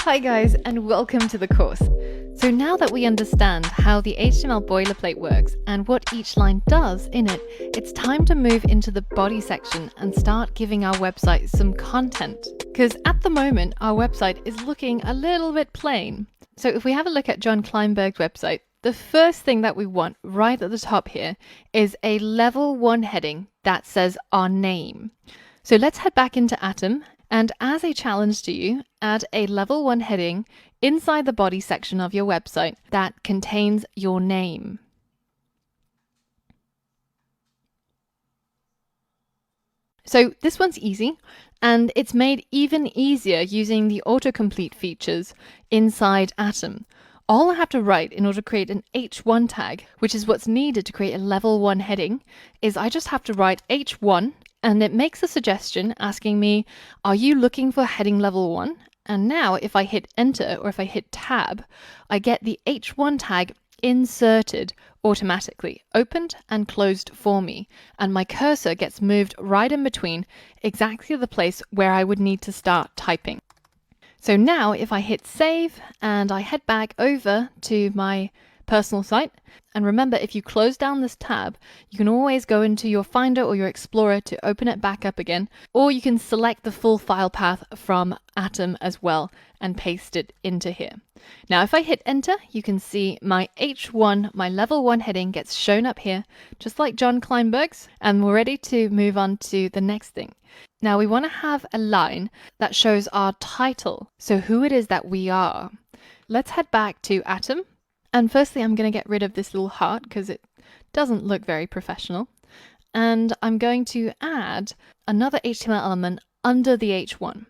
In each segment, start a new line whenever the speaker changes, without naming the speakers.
Hi guys, and welcome to the course. So now that we understand how the HTML boilerplate works and what each line does in it, it's time to move into the body section and start giving our website some content. Because at the moment, our website is looking a little bit plain. So if we have a look at John Kleinberg's website, the first thing that we want right at the top here is a level 1 heading that says our name. So let's head back into Atom, and as a challenge to you, add a level 1 heading inside the body section of your website that contains your name. So this one's easy, and it's made even easier using the autocomplete features inside Atom. All I have to write in order to create an H1 tag, which is what's needed to create a level 1 heading, is I just have to write H1, and it makes a suggestion asking me, are you looking for heading level 1? And now if I hit enter or if I hit tab, I get the H1 tag inserted automatically, opened and closed for me, and my cursor gets moved right in between exactly the place where I would need to start typing. So now if I hit save and I head back over to my personal site, and remember, if you close down this tab, you can always go into your Finder or your Explorer to open it back up again, or you can select the full file path from Atom as well and paste it into here. Now if I hit enter, you can see my H1, my level 1 heading gets shown up here, just like John Kleinberg's, and we're ready to move on to the next thing. Now we want to have a line that shows our title, so who it is that we are. Let's head back to Atom. And firstly, I'm going to get rid of this little heart because it doesn't look very professional. And I'm going to add another HTML element under the H1.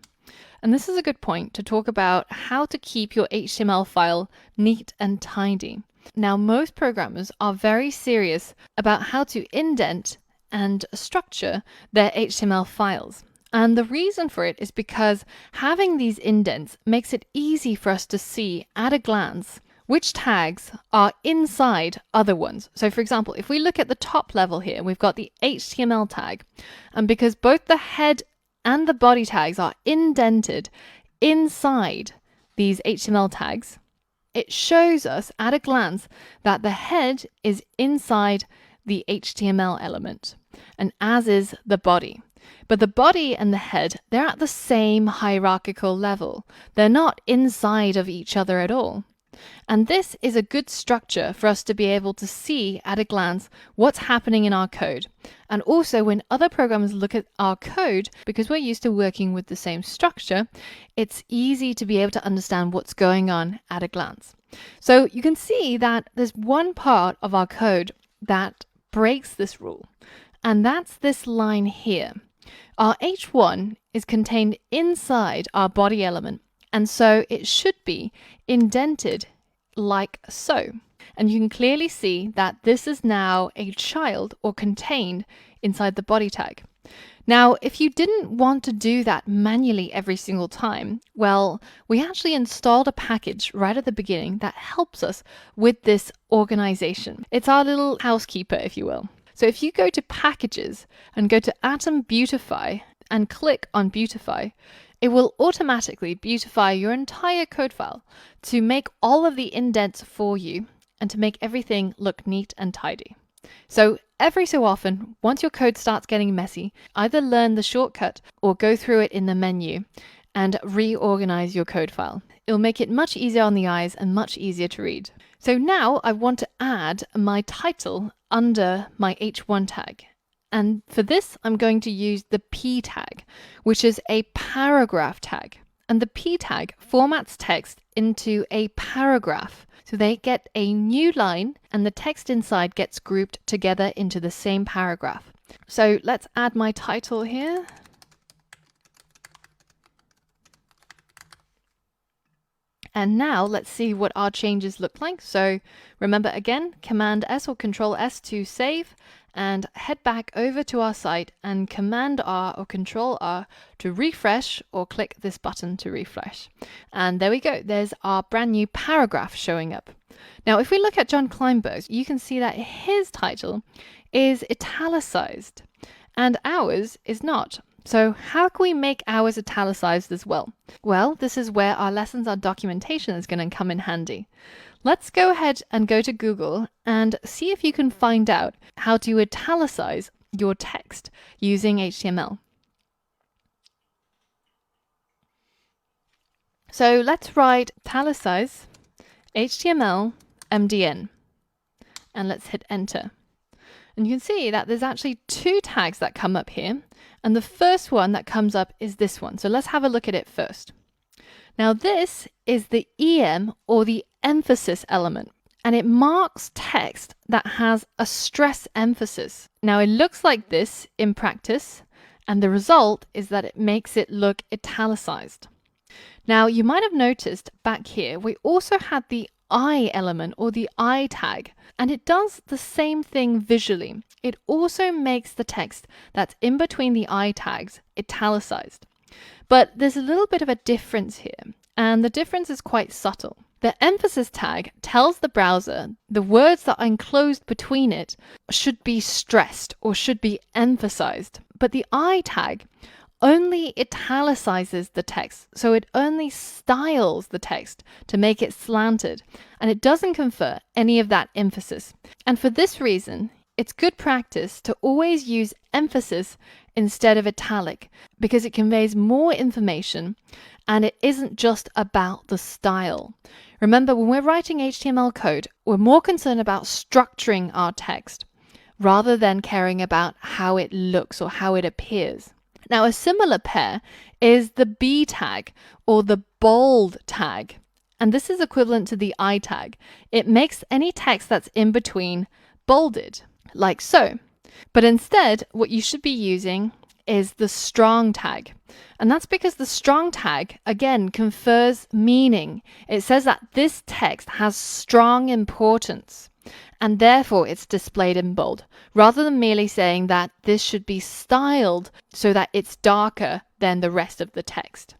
And this is a good point to talk about how to keep your HTML file neat and tidy. Now, most programmers are very serious about how to indent and structure their HTML files. And the reason for it is because having these indents makes it easy for us to see at a glance which tags are inside other ones. So for example, if we look at the top level here, we've got the HTML tag. And because both the head and the body tags are indented inside these HTML tags, it shows us at a glance that the head is inside the HTML element, and as is the body. But the body and the head, they're at the same hierarchical level. They're not inside of each other at all. And this is a good structure for us to be able to see at a glance what's happening in our code. And also when other programmers look at our code, because we're used to working with the same structure, it's easy to be able to understand what's going on at a glance. So you can see that there's one part of our code that breaks this rule, and that's this line here. Our H1 is contained inside our body element, and so it should be indented like so. And you can clearly see that this is now a child or contained inside the body tag. Now, if you didn't want to do that manually every single time, well, we actually installed a package right at the beginning that helps us with this organization. It's our little housekeeper, if you will. So if you go to Packages and go to Atom Beautify and click on Beautify, it will automatically beautify your entire code file to make all of the indents for you and to make everything look neat and tidy. So every so often, once your code starts getting messy, either learn the shortcut or go through it in the menu and reorganize your code file. It'll make it much easier on the eyes and much easier to read. So now I want to add my title under my H1 tag. And for this, I'm going to use the P tag, which is a paragraph tag. And the P tag formats text into a paragraph. So they get a new line and the text inside gets grouped together into the same paragraph. So let's add my title here. And now let's see what our changes look like. So remember again, Command S or Control S to save, and head back over to our site and Command R or Control R to refresh, or click this button to refresh. And there we go. There's our brand new paragraph showing up. Now, if we look at John Kleinberg's, you can see that his title is italicized and ours is not. So how can we make ours italicized as well? Well, this is where our lessons, our documentation is going to come in handy. Let's go ahead and go to Google and see if you can find out how to italicize your text using HTML. So let's write italicize HTML MDN and let's hit enter. And you can see that there's actually two tags that come up here. And the first one that comes up is this one. So let's have a look at it first. Now this is the EM or the emphasis element, and it marks text that has a stress emphasis. Now it looks like this in practice, and the result is that it makes it look italicized. Now you might have noticed back here, we also had the I element or the I tag, and it does the same thing visually. It also makes the text that's in between the I tags italicized. But there's a little bit of a difference here, and the difference is quite subtle. The emphasis tag tells the browser the words that are enclosed between it should be stressed or should be emphasized, but the I tag only italicizes the text, so it only styles the text to make it slanted, and it doesn't confer any of that emphasis. And for this reason, it's good practice to always use emphasis instead of italic, because it conveys more information and it isn't just about the style. Remember, when we're writing HTML code, we're more concerned about structuring our text rather than caring about how it looks or how it appears. Now, a similar pair is the B tag or the bold tag, and this is equivalent to the I tag. It makes any text that's in between bolded, like so. But instead, what you should be using is the strong tag. And that's because the strong tag, again, confers meaning. It says that this text has strong importance, and therefore it's displayed in bold, rather than merely saying that this should be styled so that it's darker than the rest of the text.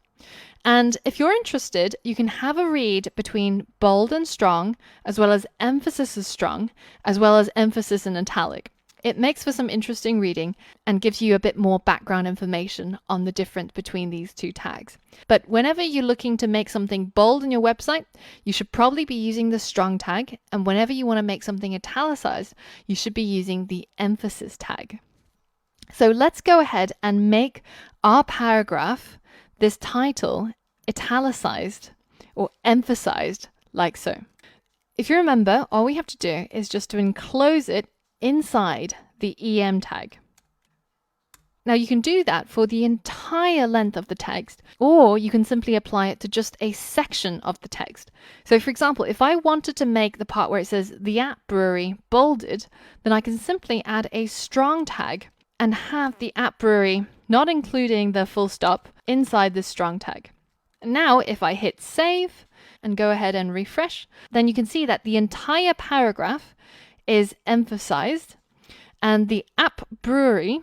And if you're interested, you can have a read between bold and strong, as well as emphasis and strong, as well as emphasis and italic. It makes for some interesting reading and gives you a bit more background information on the difference between these two tags. But whenever you're looking to make something bold in your website, you should probably be using the strong tag. And whenever you want to make something italicized, you should be using the emphasis tag. So let's go ahead and make our paragraph, this title, italicized or emphasized like so. If you remember, all we have to do is just to enclose it inside the EM tag. Now you can do that for the entire length of the text, or you can simply apply it to just a section of the text. So for example, if I wanted to make the part where it says the app brewery bolded, then I can simply add a strong tag and have the app brewery, not including the full stop, inside this strong tag. Now if I hit save and go ahead and refresh, then you can see that the entire paragraph is emphasized and the app brewery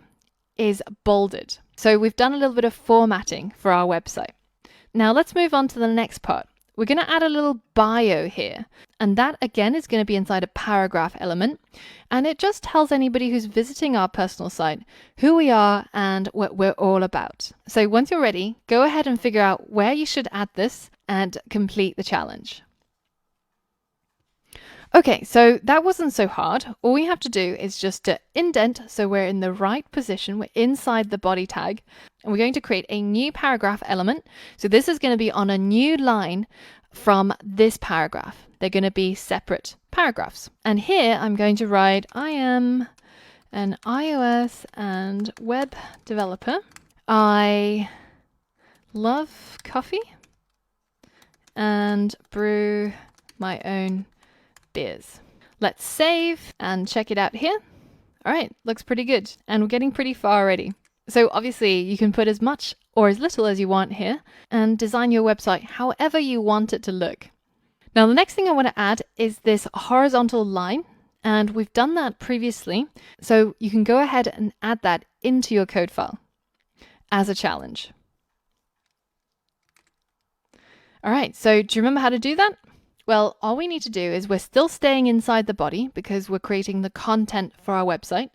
is bolded. So we've done a little bit of formatting for our website. Now let's move on to the next part. We're going to add a little bio here, and that again is going to be inside a paragraph element, and it just tells anybody who's visiting our personal site who we are and what we're all about. So once you're ready, go ahead and figure out where you should add this and complete the challenge. Okay, so that wasn't so hard. All we have to do is just to indent so we're in the right position. We're inside the body tag, and we're going to create a new paragraph element. So this is going to be on a new line from this paragraph. They're going to be separate paragraphs. And here I'm going to write, I am an iOS and web developer. I love coffee and brew my own beers. Let's save and check it out here. All right, looks pretty good. And we're getting pretty far already. So obviously you can put as much or as little as you want here and design your website however you want it to look. Now the next thing I want to add is this horizontal line, and we've done that previously. So you can go ahead and add that into your code file as a challenge. All right, so do you remember how to do that? Well, all we need to do is we're still staying inside the body because we're creating the content for our website.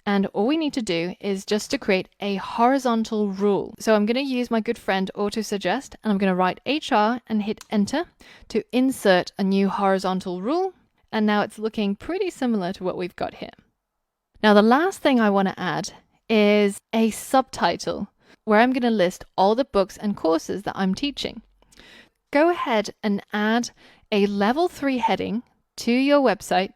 And all we need to do is just to create a horizontal rule. So I'm going to use my good friend AutoSuggest, and I'm going to write HR and hit enter to insert a new horizontal rule. And now it's looking pretty similar to what we've got here. Now the last thing I want to add is a subtitle where I'm going to list all the books and courses that I'm teaching. Go ahead and add a level 3 heading to your website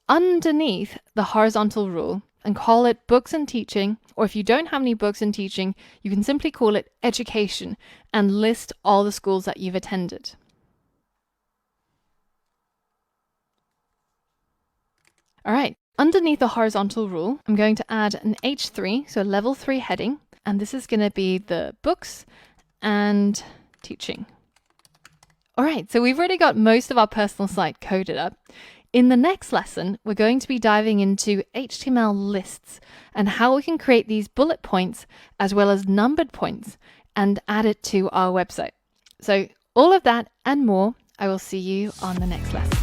underneath the horizontal rule and call it books and teaching, or if you don't have any books and teaching, you can simply call it education and list all the schools that you've attended. All right, underneath the horizontal rule, I'm going to add an H3, so a level 3 heading, and this is going to be the books and teaching. All right, so we've already got most of our personal site coded up. In the next lesson, we're going to be diving into HTML lists and how we can create these bullet points as well as numbered points and add it to our website. So all of that and more, I will see you on the next lesson.